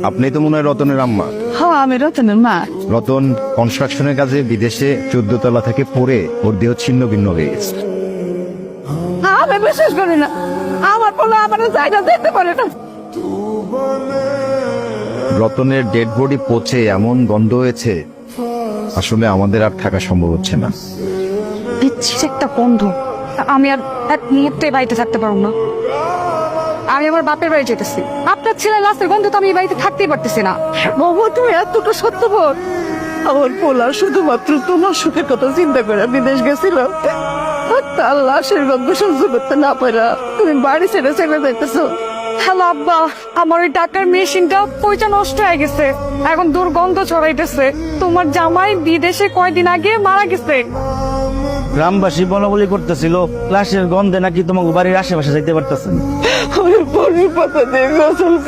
আপনি তো মনে হয় রতনের আম্মা। হ্যাঁ, আমি রতনের মা। রতন কনস্ট্রাকশনের কাজে বিদেশে 14 তলা থেকে পড়ে ওর দেহ ছিন্ন ভিন্ন হয়ে গেছে। আমি বিশ্বাস করি না, আমার বলে আমার জায়গা দেখতে পারে না। রতনের ডেড বডি পচে এমন গন্ধ হয়েছে, আসলে আমাদের আর থাকা সম্ভব হচ্ছে না। বিচ্ছির একটা গন্ধ। আমি আর এক মুহূর্তে বাড়িতে থাকতে পারবো না। আমি আমার বাপের বাড়ি যেতেছি। আপনার ছেলে লাশের গন্ধ তো আমি এই বাড়িতে থাকতেই পারতেছি না। বাবা, তুমি এতটা সত্যবান। আমার পোলা শুধুমাত্র তোমার সুখের কথা চিন্তা করে বিদেশ গেছিল। তার লাশের গন্ধ সহ্য করতে না পারা তুমি বাড়ি ছেড়ে চলে যাইতেছো। হ্যালো আব্বা, আমার ওই টাকার মেশিনটা পয়সা নষ্ট হয়ে গেছে, এখন দুর্গন্ধ ছড়াইতেছে। তোমার জামাই বিদেশে কয়দিন আগে মারা গেছে। গ্রামবাসী বলাবলি করতেছিল লাশের গন্ধে নাকি তোমাকে বাড়ির আশেপাশে যাইতে পারতেছেন। ওই পরির পাতা দিয়ে গোসল